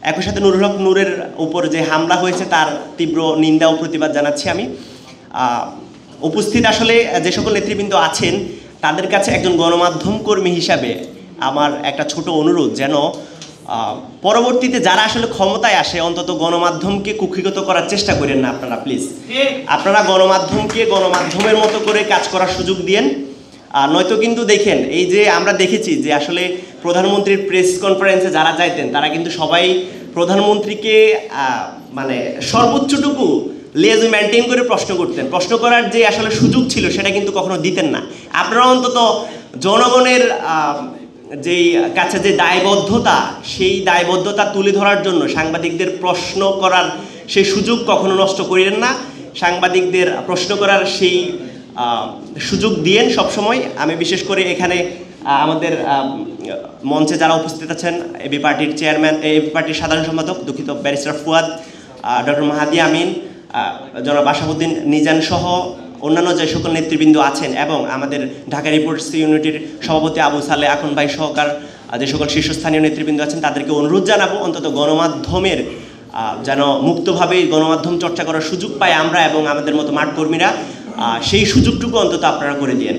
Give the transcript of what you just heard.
একই সাথে নুরুল হক নূরের উপর যে হামলা হয়েছে তার তীব্র নিন্দা ও প্রতিবাদ জানাচ্ছি আমি। উপস্থিত আসলে যে সকল নেতৃবৃন্দ আছেন তাদের কাছে একজন গণমাধ্যম কর্মী হিসাবে আমার একটা ছোট অনুরোধ, যেন পরবর্তীতে যারা আসলে ক্ষমতায় আসে অন্তত গণমাধ্যমকে কুক্ষিগত করার চেষ্টা করেন না আপনারা, প্লিজ। আপনারা গণমাধ্যমকে গণমাধ্যমের মতো করে কাজ করার সুযোগ দিয়েন। নয়তো কিন্তু দেখেন, এই যে আমরা দেখেছি যে আসলে প্রধানমন্ত্রীর প্রেস কনফারেন্সে যারা যাইতেন তারা কিন্তু সবাই প্রধানমন্ত্রীকে মানে সর্বোচ্চটুকু লেজু মেনটেন করে প্রশ্ন করতেন। প্রশ্ন করার যে আসলে সুযোগ ছিল সেটা কিন্তু কখনো দিতেন না। আপনারা অন্তত জনগণের যেই কাছে যে দায়বদ্ধতা, সেই দায়বদ্ধতা তুলে ধরার জন্য সাংবাদিকদের প্রশ্ন করার সেই সুযোগ কখনো নষ্ট করিলেন না। সাংবাদিকদের প্রশ্ন করার সেই সুযোগ দিয়েন সবসময়। আমি বিশেষ করে এখানে আমাদের মঞ্চে যারা উপস্থিত আছেন, এবি পার্টির চেয়ারম্যান, এবি পার্টির সাধারণ সম্পাদক দুঃখিত ব্যারিস্টার ফুয়াদ, ডক্টর মাহাদি আমিন, জনাব আশাফুদ্দিন নিজান সহ অন্যান্য যে সকল নেতৃবৃন্দ আছেন, এবং আমাদের ঢাকা রিপোর্টস ইউনিটির সভাপতি আবু সালে আখন ভাই সহকার যে সকল শীর্ষস্থানীয় নেতৃবৃন্দ আছেন তাদেরকে অনুরোধ জানাবো অন্তত গণমাধ্যমের যেন মুক্তভাবে গণমাধ্যম চর্চা করার সুযোগ পাই আমরা এবং আমাদের মতো মাঠ কর্মীরা, সেই সুযোগটুকু অন্তত আপনারা করে দিয়েন।